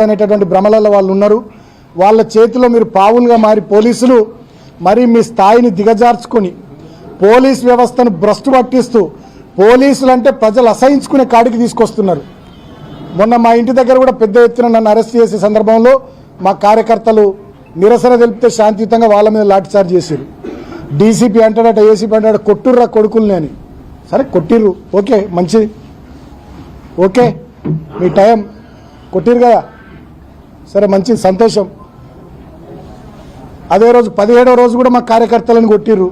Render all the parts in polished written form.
అనేటటువంటి భ్రమలలో వాళ్ళు ఉన్నారు. వాళ్ళ చేతిలో మీరు పావులుగా మారి పోలీసులు మరి మీ స్థాయిని దిగజార్చుకొని పోలీస్ వ్యవస్థను భ్రష్టు పట్టిస్తూ పోలీసులు అంటే ప్రజలు అసహించుకునే కాడికి తీసుకొస్తున్నారు. మొన్న మా ఇంటి దగ్గర కూడా పెద్ద ఎత్తున నన్ను అరెస్ట్ చేసే సందర్భంలో మా కార్యకర్తలు నిరసన తెలిపితే శాంతియుతంగా వాళ్ళ మీద లాఠీచార్జ్ చేశారు. డీసీపీ అంటాడట, ఏసీపీ అంటాడట, కొట్టుర్రా కొడుకుల్ని అని. సరే కొట్టిర్రు, ఓకే, మంచిది, ఓకే, మీ టైం కొట్టిరు కదా, సరే మంచిది, సంతోషం. అదే రోజు 17వ రోజు కూడా మా కార్యకర్తలను కొట్టిర్రు.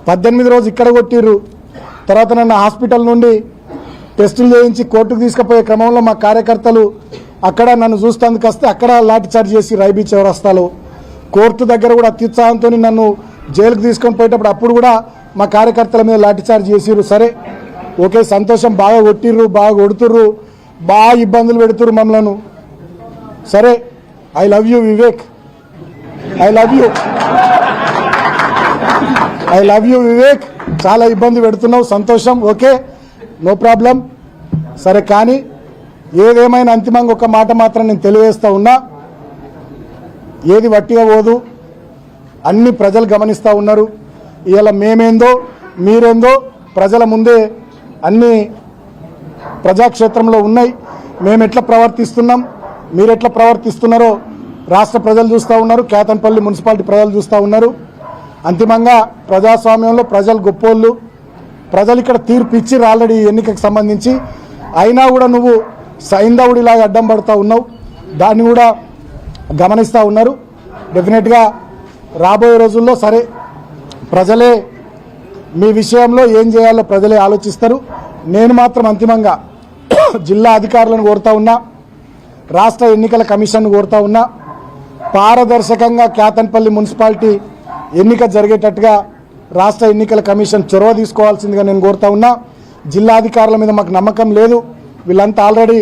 18వ రోజు ఇక్కడ కొట్టిర్రు. తర్వాత నన్ను హాస్పిటల్ నుండి టెస్టులు చేయించి కోర్టుకు తీసుకుపోయే క్రమంలో మా కార్యకర్తలు అక్కడ నన్ను చూస్తేందుకు వస్తే అక్కడ లాఠీచార్జ్ చేసి రైబీ చౌరస్తాలో కోర్టు దగ్గర కూడా అత్యుత్సాహంతో నన్ను జైలుకు తీసుకొని పోయేటప్పుడు అప్పుడు కూడా మా కార్యకర్తల మీద లాఠీచార్జ్ చేసిర్రు. సరే ఓకే, సంతోషం, బాగా కొట్టిర్రు, బాగా కొడుతుర్రు, బాగా ఇబ్బందులు పెడుతుర్రు మమ్మలను. సరే, I love you Vivek, I love you, I love you Vivek, చాలా ఇబ్బంది పెడుతున్నావు, సంతోషం, ఓకే, నో ప్రాబ్లం. సరే, కానీ ఏదేమైనా అంతిమంగా ఒక మాట మాత్రం నేను తెలియజేస్తూ ఉన్నా, ఏది వట్టిగా పోదు, అన్ని ప్రజలు గమనిస్తూ ఉన్నారు. ఇలా మేమేందో మీరేందో ప్రజల ముందే అన్ని ప్రజాక్షేత్రంలో ఉన్నాయి. మేము ఎట్లా ప్రవర్తిస్తున్నాం, మీరు ఎట్లా ప్రవర్తిస్తున్నారో రాష్ట్ర ప్రజలు చూస్తూ ఉన్నారు, కేతన్పల్లి మున్సిపాలిటీ ప్రజలు చూస్తూ ఉన్నారు. అంతిమంగా ప్రజాస్వామ్యంలో ప్రజలు గొప్పోళ్ళు, ప్రజలు ఇక్కడ తీర్పు ఇచ్చిర్రు ఆల్రెడీ ఎన్నికకు సంబంధించి. అయినా కూడా నువ్వు సైంధవుడిలాగా అడ్డం పడుతూ ఉన్నావు, దాన్ని కూడా గమనిస్తూ ఉన్నారు. డెఫినెట్గా రాబోయే రోజుల్లో సరే ప్రజలే మీ విషయంలో ఏం చేయాలో ప్రజలే ఆలోచిస్తారు. నేను మాత్రం అంతిమంగా జిల్లా అధికారులను కోరుతా ఉన్నా, రాష్ట్ర ఎన్నికల కమిషన్ను కోరుతా ఉన్నా, పారదర్శకంగా కేతన్పల్లి మున్సిపాలిటీ ఎన్నిక జరిగేటట్టుగా రాష్ట్ర ఎన్నికల కమిషన్ చొరవ తీసుకోవాల్సిందిగా నేను కోరుతా ఉన్నా. జిల్లా అధికారుల మీద మాకు నమ్మకం లేదు. వీళ్ళంతా ఆల్రెడీ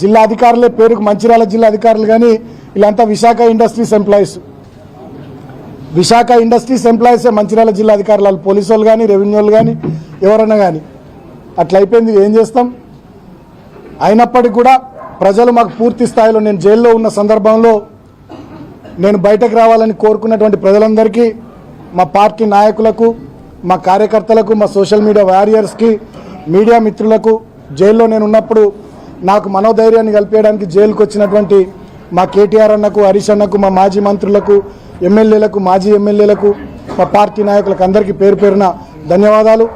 జిల్లా అధికారులే, పేరుకు మంచిర్యాల జిల్లా అధికారులు, కానీ వీళ్ళంతా Visakha industries employees. Visakha industries ఎంప్లాయీసే మంచిర్యాల జిల్లా అధికారులు, వాళ్ళు పోలీసు వాళ్ళు కానీ రెవెన్యూ వాళ్ళు కానీ ఎవరన్నా కానీ. అట్లా అయిపోయింది, ఏం చేస్తాం. అయినప్పటికీ కూడా ప్రజలు మాకు పూర్తి స్థాయిలో, నేను జైల్లో ఉన్న సందర్భంలో నేను బయటకు రావాలని కోరుకున్నటువంటి ప్రజలందరికీ, మా పార్టీ నాయకులకు, మా కార్యకర్తలకు, మా సోషల్ మీడియా వారియర్స్కి, మీడియా మిత్రులకు, జైల్లో నేను ఉన్నప్పుడు నాకు మనోధైర్యాన్ని కల్పించడానికి జైలుకు వచ్చినటువంటి మా కేటీఆర్ అన్నకు, హరీష్ అన్నకు, మా మాజీ మంత్రులకు, ఎమ్మెల్యేలకు, మాజీ ఎమ్మెల్యేలకు, మా పార్టీ నాయకులకు అందరికీ పేరు పేరున ధన్యవాదాలు.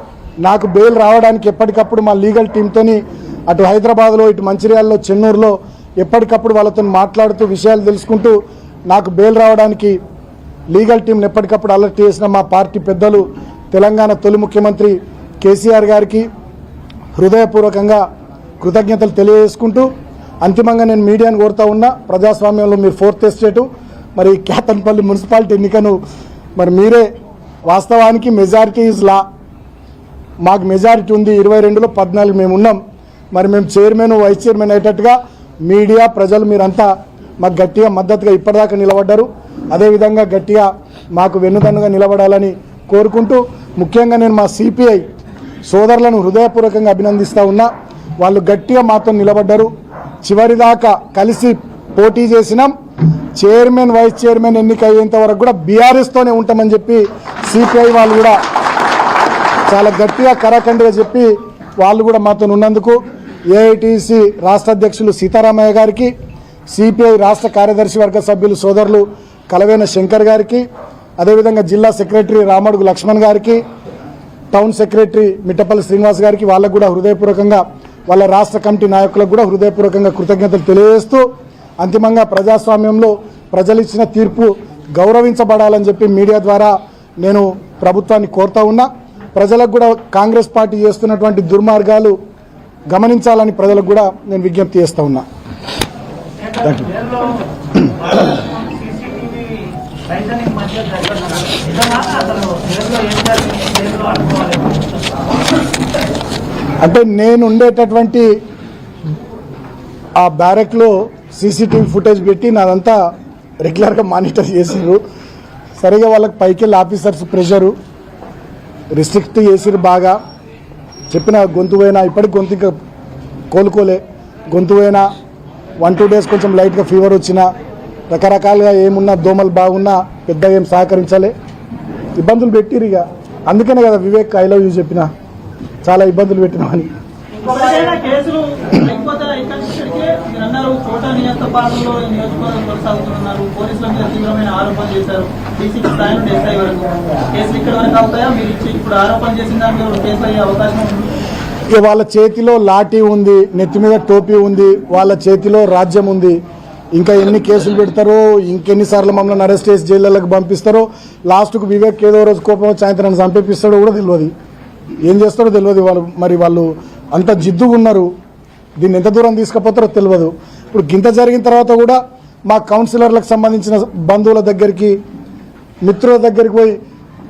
నాకు బెయిల్ రావడానికి ఎప్పటికప్పుడు మా లీగల్ టీంతోని అటు హైదరాబాద్లో, ఇటు మంచిర్యాలలో, చెన్నూరులో ఎప్పటికప్పుడు వాళ్ళతో మాట్లాడుతూ విషయాలు తెలుసుకుంటూ నాకు బెయిల్ రావడానికి లీగల్ టీంని ఎప్పటికప్పుడు అలర్ట్ చేసిన మా పార్టీ పెద్దలు, తెలంగాణ తొలి ముఖ్యమంత్రి కేసీఆర్ గారికి హృదయపూర్వకంగా కృతజ్ఞతలు తెలియజేసుకుంటూ అంతిమంగా నేను మీడియాను కోరుతా ఉన్నా, ప్రజాస్వామ్యంలో మీరు 4th ఎస్టేటు, మరి కేతన్పల్లి మున్సిపాలిటీ ఎన్నికను మరి మీరే, వాస్తవానికి మెజారిటీ ఈజ్ లా, మాకు మెజారిటీ ఉంది, 22లో 14 మేము ఉన్నాం. మరి మేము చైర్మన్, వైస్ చైర్మన్ అయ్యేటట్టుగా మీడియా, ప్రజలు మీరంతా మాకు గట్టిగా మద్దతుగా ఇప్పటిదాకా నిలబడ్డారు. అదేవిధంగా గట్టిగా మాకు వెన్నుదన్నుగా నిలబడాలని కోరుకుంటూ, ముఖ్యంగా నేను మా సిపిఐ సోదరులను హృదయపూర్వకంగా అభినందిస్తూ ఉన్నా. వాళ్ళు గట్టిగా మాతో నిలబడ్డారు, చివరిదాకా కలిసి పోటీ చేసినాం. చైర్మన్, వైస్ చైర్మన్ ఎన్నిక అయ్యేంత వరకు కూడా బీఆర్ఎస్తోనే ఉంటామని చెప్పి సిపిఐ వాళ్ళు కూడా చాలా గట్టిగా కరాఖండిగా చెప్పి వాళ్ళు కూడా మాతో ఉన్నందుకు ఏఐటీసీ రాష్ట్ర అధ్యక్షులు సీతారామయ్య గారికి, సిపిఐ రాష్ట్ర కార్యదర్శి వర్గ సభ్యులు సోదరులు కలవేన శంకర్ గారికి, అదేవిధంగా జిల్లా సెక్రటరీ రామడుగు లక్ష్మణ్ గారికి, టౌన్ సెక్రటరీ మిట్టపల్లి శ్రీనివాస్ గారికి, వాళ్ళకు కూడా హృదయపూర్వకంగా, వాళ్ళ రాష్ట్ర కమిటీ నాయకులకు కూడా హృదయపూర్వకంగా కృతజ్ఞతలు తెలియజేస్తూ, అంతిమంగా ప్రజాస్వామ్యంలో ప్రజలు ఇచ్చిన తీర్పు గౌరవించబడాలని చెప్పి మీడియా ద్వారా నేను ప్రభుత్వాన్ని కోరుతా ఉన్నా. ప్రజలకు కూడా కాంగ్రెస్ పార్టీ చేస్తున్నటువంటి దుర్మార్గాలు గమనించాలని ప్రజలకు కూడా నేను విజ్ఞప్తి చేస్తూ ఉన్నా. అంటే నేను ఉండేటటువంటి ఆ బ్యారెక్లో సీసీటీవీ ఫుటేజ్ పెట్టి నాదంతా రెగ్యులర్గా మానిటర్ చేసిర్రు. సరిగా వాళ్ళకి పైకి వెళ్ళి ఆఫీసర్స్ ప్రెషరు రిస్ట్రిక్ట్ చేసిర్రు. బాగా చెప్పిన గొంతు పోయినా, ఇప్పటికి గొంతు ఇంకా కోలుకోలే, గొంతు పోయినా 1-2 డేస్ కొంచెం లైట్గా ఫీవర్ వచ్చినా రకరకాలుగా ఏమున్నా దోమలు బాగున్నా పెద్దగా ఏం సహకరించాలి, ఇబ్బందులు పెట్టిరు. ఇక అందుకనే కదా వివేక్ ఐ లవ్ యూ చెప్పిన, చాలా ఇబ్బందులు పెట్టినామని. కేసులు అన్నారు కోట నియోజకవర్గంలో నియోజకవర్గం కొనసాగుతున్నారు, పోలీసుల మీద తీవ్రమైన ఆరోపణ చేశారు. డీసీపీ స్థాయి నుండి ఎస్ఐ వరకు కేసులు ఇక్కడ వరకు అవుతాయా? మీరు ఇచ్చి ఇప్పుడు ఆరోపణ చేసిన దాని మీద కేసులు అయ్యే అవకాశం ఉంది? ఇక వాళ్ళ చేతిలో లాఠీ ఉంది, నెత్తి మీద టోపీ ఉంది, వాళ్ళ చేతిలో రాజ్యం ఉంది. ఇంకా ఎన్ని కేసులు పెడతారో, ఇంకెన్నిసార్లు మమ్మల్ని అరెస్ట్ చేసి జైళ్ళకి పంపిస్తారో, లాస్ట్కు వివేక్ ఏదో రోజు కోపం సాయంత్రాన్ని చంపేపిస్తాడో కూడా తెలియదు, ఏం చేస్తారో తెలియదు. వాళ్ళు అంత జిద్దుగా ఉన్నారు, దీన్ని ఎంత దూరం తీసుకుపోతారో తెలియదు. ఇప్పుడు గింత జరిగిన తర్వాత కూడా మా కౌన్సిలర్లకు సంబంధించిన బంధువుల దగ్గరికి, మిత్రుల దగ్గరికి పోయి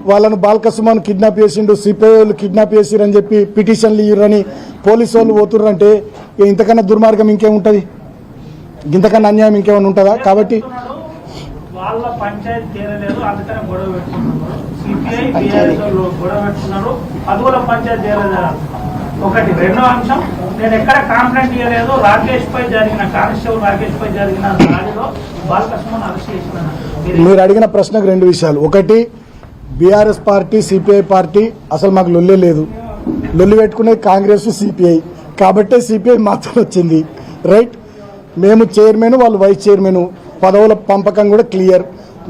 వాళ్ళను బాల్కసుమన్ కిడ్నాప్ చేసిండు, సిపిఐ వాళ్ళు కిడ్నాప్ చేసిరని చెప్పి పిటిషన్లు ఇయ్యరని పోలీసు వాళ్ళు పోతుర్రంటే ఇంతకన్నా దుర్మార్గం ఇంకేముంటుంది, ఇంతకన్నా అన్యాయం ఇంకేమైనా ఉంటుందా? కాబట్టి వాళ్ళ పంచాయతీ చేరలేదు, అందుకనే గొడవ పెట్టుకున్నారు. సిపిఐ బీఆర్ఎస్ గొడవ పెట్టుకున్నారు, పదవుల పంచాయతీ చేరలేదు. ఒకటి. రెండో అంశం, నేను ఎక్కడ కాంప్లైంట్ ఇవ్వలేదు. కానిస్టేబుల్ రాకేష్ పై జరిగిన దాడిలో బాలకృష్ణ అరెస్ట్ చేసిన. మీరు అడిగిన ప్రశ్నకు 2 విషయాలు. ఒకటి, బీఆర్ఎస్ పార్టీ సిపిఐ పార్టీ అసలు మాకు లొల్లే లేదు, లొల్లి పెట్టుకునేది కాంగ్రెస్ సిపిఐ, కాబట్టే సిపిఐ మాత్రం వచ్చింది. రైట్, మేము చైర్మన్, వాళ్ళు వైస్ చైర్మన్, పదవుల పంపకం కూడా క్లియర్.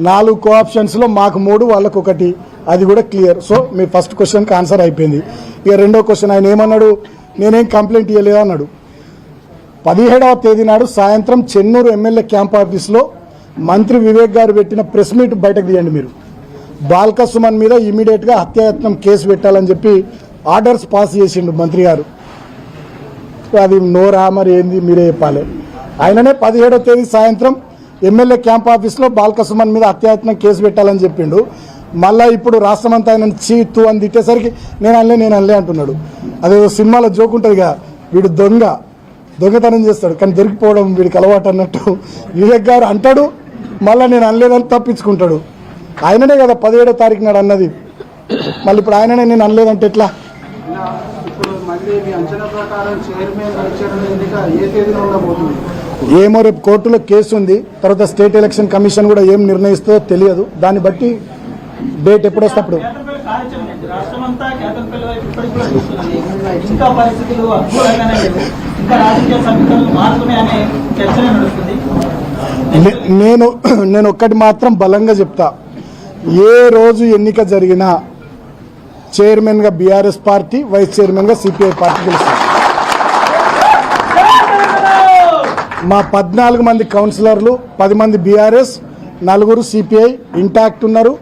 4 కోఆప్షన్స్లో మాకు 3, వాళ్ళకు 1, అది కూడా క్లియర్. సో మీ ఫస్ట్ క్వశ్చన్కి ఆన్సర్ అయిపోయింది. ఇక రెండో క్వశ్చన్, ఆయన ఏమన్నాడు, నేనేం కంప్లైంట్ ఇవ్వలేదు అన్నాడు. 17వ తేదీ నాడు సాయంత్రం చెన్నూరు ఎమ్మెల్యే క్యాంప్ ఆఫీస్లో మంత్రి వివేక్ గారు పెట్టిన ప్రెస్ మీట్ బయటకు తీయండి మీరు. బాల్కసుమన్ మీద ఇమీడియట్గా హత్యాయత్నం కేసు పెట్టాలని చెప్పి ఆర్డర్స్ పాస్ చేసిండు మంత్రి గారు. అది నోరా మరి ఏంది మీరే చెప్పాలి. ఆయననే 17వ తేదీ సాయంత్రం ఎమ్మెల్యే క్యాంప్ ఆఫీస్లో బాల్కసుమన్ మీద హత్యాయత్నం కేసు పెట్టాలని చెప్పిండు. మళ్ళీ ఇప్పుడు రాష్ట్రమంతా ఆయన చీతు అని తిట్టేసరికి నేను అనలే అంటున్నాడు. అదేదో సినిమాలో జోక్ ఉంటుందిగా, వీడు దొంగతనం చేస్తాడు కానీ దొరికిపోవడం వీడికి అలవాటు అన్నట్టు వివేక్ గారు అంటాడు, మళ్ళీ నేను అనలేదని తప్పించుకుంటాడు. ఆయననే కదా 17వ తారీఖు నాడు అన్నది, మళ్ళీ ఇప్పుడు ఆయననే నేను అనలేదంటే ఎట్లా? ఏమో రేపు కోర్టులో కేసు ఉంది, తర్వాత స్టేట్ ఎలక్షన్ కమిషన్ కూడా ఏం నిర్ణయిస్తుందో తెలియదు, దాన్ని బట్టి డేట్ ఎప్పుడు వస్తే అప్పుడు. నేను ఒక్కటి మాత్రం బలంగా చెప్తా, ఏ రోజు ఎన్నిక జరిగినా చైర్మన్గా బీఆర్ఎస్ పార్టీ, వైస్ చైర్మన్గా సిపిఐ పార్టీ గెలుస్తుంది. మా 14 మంది కౌన్సిలర్లు, 10 మంది బీఆర్ఎస్, 4 సిపిఐ ఇంటాక్ట్ ఉన్నారు,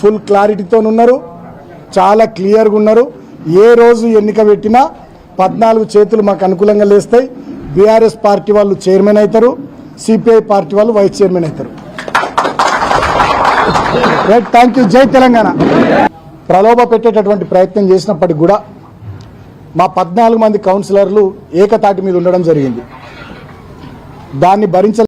ఫుల్ క్లారిటీతో ఉన్నారు, చాలా క్లియర్గా ఉన్నారు. ఏ రోజు ఎన్నిక పెట్టినా 14 చేతులు మాకు అనుకూలంగా లేస్తాయి. బీఆర్ఎస్ పార్టీ వాళ్ళు చైర్మన్ అవుతారు, సిపిఐ పార్టీ వాళ్ళు వైస్ చైర్మన్ అవుతారు. Right, thank you. జై తెలంగాణ. ప్రలోభ పెట్టేటటువంటి ప్రయత్నం చేసినప్పటికి కూడా మా 14 మంది కౌన్సిలర్లు ఏకతాటి మీద ఉండడం జరిగింది. దాన్ని భరించ